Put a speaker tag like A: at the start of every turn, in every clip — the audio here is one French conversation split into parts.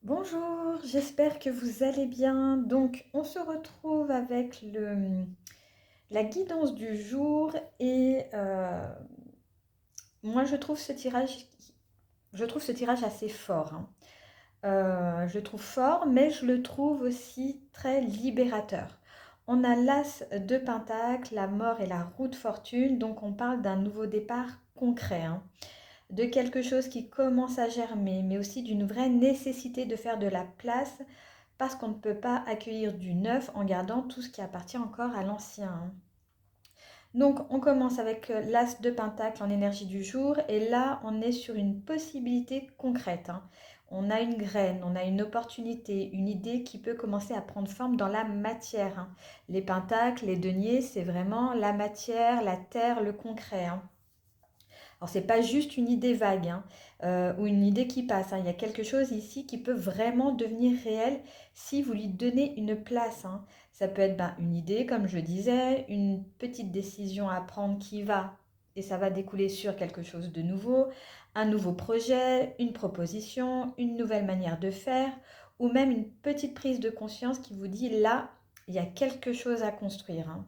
A: Bonjour, j'espère que vous allez bien. Donc, on se retrouve avec la guidance du jour et moi, je trouve ce tirage assez fort, hein. Je le trouve fort, mais je le trouve aussi très libérateur. On a l'As de Pentacle, la mort et la roue de fortune, donc on parle d'un nouveau départ concret, hein, de quelque chose qui commence à germer, mais aussi d'une vraie nécessité de faire de la place parce qu'on ne peut pas accueillir du neuf en gardant tout ce qui appartient encore à l'ancien, hein. Donc on commence avec l'As de Pentacle en énergie du jour et là on est sur une possibilité concrète, hein. On a une graine, on a une opportunité, une idée qui peut commencer à prendre forme dans la matière, hein. Les pentacles, les deniers, c'est vraiment la matière, la terre, le concret, hein. Alors, c'est pas juste une idée vague, hein, ou une idée qui passe, hein. Il y a quelque chose ici qui peut vraiment devenir réel si vous lui donnez une place, hein. Ça peut être une idée, comme je disais, une petite décision à prendre qui va, et ça va découler sur quelque chose de nouveau, un nouveau projet, une proposition, une nouvelle manière de faire, ou même une petite prise de conscience qui vous dit là, il y a quelque chose à construire, hein.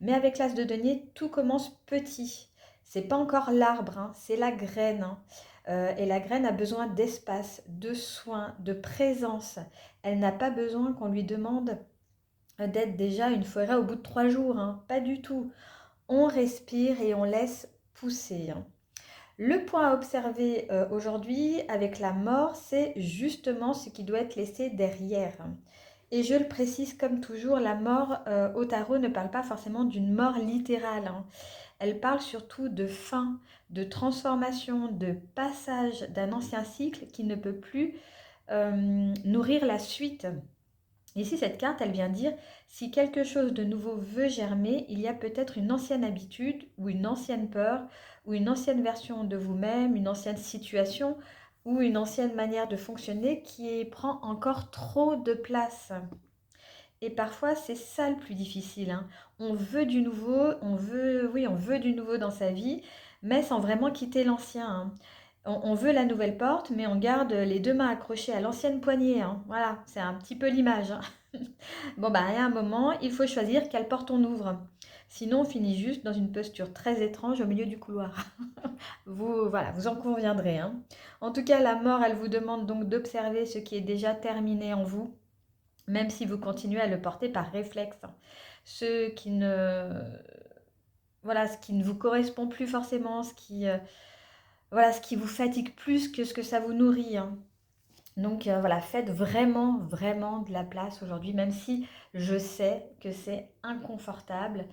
A: Mais avec l'as de denier, tout commence petit. C'est pas encore l'arbre, hein, c'est la graine, hein. Et la graine a besoin d'espace, de soins, de présence. Elle n'a pas besoin qu'on lui demande d'être déjà une forêt au bout de 3 jours, hein. Pas du tout. On respire et on laisse pousser, hein. Le point à observer aujourd'hui avec la mort, c'est justement ce qui doit être laissé derrière. Et je le précise comme toujours, la mort au tarot ne parle pas forcément d'une mort littérale, hein. Elle parle surtout de fin, de transformation, de passage d'un ancien cycle qui ne peut plus nourrir la suite. Ici, cette carte, elle vient dire, si quelque chose de nouveau veut germer, il y a peut-être une ancienne habitude ou une ancienne peur ou une ancienne version de vous-même, une ancienne situation ou une ancienne manière de fonctionner qui prend encore trop de place. Et parfois, c'est ça le plus difficile, hein. On veut du nouveau, oui, on veut du nouveau dans sa vie, mais sans vraiment quitter l'ancien, hein. On veut la nouvelle porte, mais on garde les deux mains accrochées à l'ancienne poignée, hein. Voilà, c'est un petit peu l'image, hein. Bon, bah, à un moment, il faut choisir quelle porte on ouvre. Sinon, on finit juste dans une posture très étrange au milieu du couloir. Voilà, vous en conviendrez, hein. En tout cas, la mort, elle vous demande donc d'observer ce qui est déjà terminé en vous, même si vous continuez à le porter par réflexe, hein. Ce qui ne, voilà, ce qui ne vous correspond plus forcément, voilà, ce qui vous fatigue plus que ce que ça vous nourrit, hein. Donc voilà, faites vraiment, vraiment de la place aujourd'hui, même si je sais que c'est inconfortable,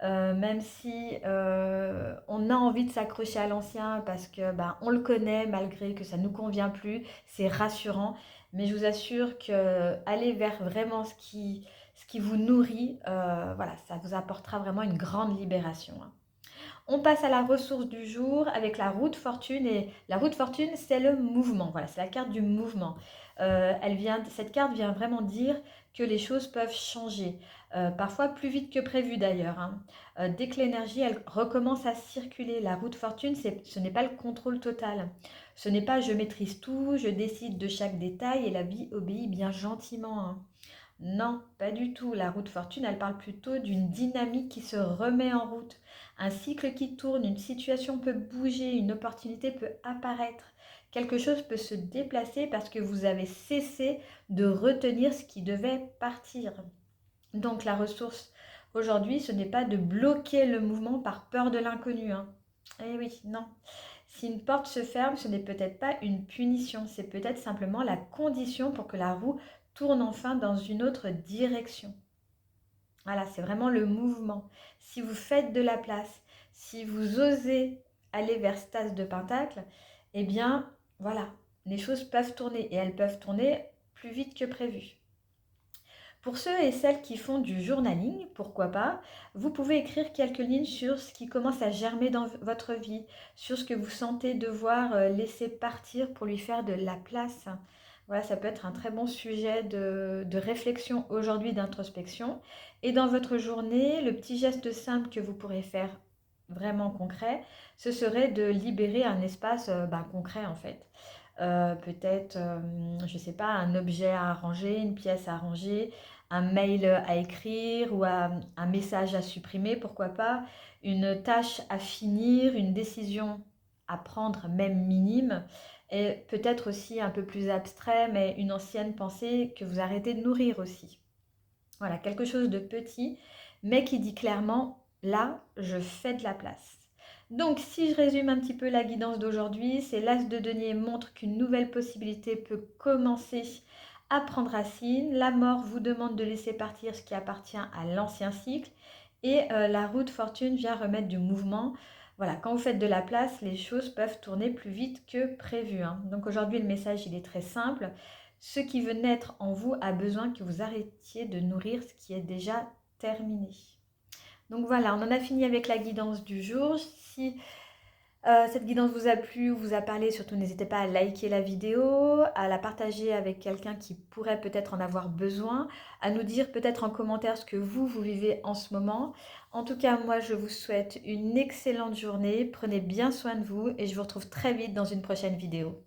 A: même si on a envie de s'accrocher à l'ancien parce que on le connaît malgré que ça ne nous convient plus, c'est rassurant. Mais je vous assure que aller vers vraiment ce qui vous nourrit, voilà, ça vous apportera vraiment une grande libération, hein. On passe à la ressource du jour avec la roue de fortune. Et la roue de fortune, c'est le mouvement. Voilà, c'est la carte du mouvement. Cette carte vient vraiment dire que les choses peuvent changer, parfois plus vite que prévu d'ailleurs, hein. Dès que l'énergie elle recommence à circuler, la roue de fortune, ce n'est pas le contrôle total. Ce n'est pas je maîtrise tout, je décide de chaque détail et la vie obéit bien gentiment, hein. Non, pas du tout. La roue de fortune, elle parle plutôt d'une dynamique qui se remet en route. Un cycle qui tourne, une situation peut bouger, une opportunité peut apparaître. Quelque chose peut se déplacer parce que vous avez cessé de retenir ce qui devait partir. Donc la ressource aujourd'hui, ce n'est pas de bloquer le mouvement par peur de l'inconnu, hein. Eh oui, non. Si une porte se ferme, ce n'est peut-être pas une punition, c'est peut-être simplement la condition pour que la roue tourne enfin dans une autre direction. Voilà, c'est vraiment le mouvement. Si vous faites de la place, si vous osez aller vers cet as de pentacle, eh bien, voilà, les choses peuvent tourner et elles peuvent tourner plus vite que prévu. Pour ceux et celles qui font du journaling, pourquoi pas, vous pouvez écrire quelques lignes sur ce qui commence à germer dans votre vie, sur ce que vous sentez devoir laisser partir pour lui faire de la place. Voilà, ça peut être un très bon sujet de réflexion aujourd'hui, d'introspection. Et dans votre journée, le petit geste simple que vous pourrez faire vraiment concret, ce serait de libérer un espace concret en fait. peut-être, je ne sais pas, un objet à arranger, une pièce à arranger, un mail à écrire ou un message à supprimer, pourquoi pas, une tâche à finir, une décision à prendre, même minime, et peut-être aussi un peu plus abstrait, mais une ancienne pensée que vous arrêtez de nourrir aussi. Voilà, quelque chose de petit, mais qui dit clairement, là, je fais de la place. Donc, si je résume un petit peu la guidance d'aujourd'hui, c'est l'as de denier montre qu'une nouvelle possibilité peut commencer à prendre racine. La mort vous demande de laisser partir ce qui appartient à l'ancien cycle. Et la roue de fortune vient remettre du mouvement. Voilà, quand vous faites de la place, les choses peuvent tourner plus vite que prévu, hein. Donc aujourd'hui, le message, il est très simple. Ce qui veut naître en vous a besoin que vous arrêtiez de nourrir ce qui est déjà terminé. Donc voilà, on en a fini avec la guidance du jour. Si cette guidance vous a plu ou vous a parlé, surtout n'hésitez pas à liker la vidéo, à la partager avec quelqu'un qui pourrait peut-être en avoir besoin, à nous dire peut-être en commentaire ce que vous vivez en ce moment. En tout cas, moi, je vous souhaite une excellente journée. Prenez bien soin de vous et je vous retrouve très vite dans une prochaine vidéo.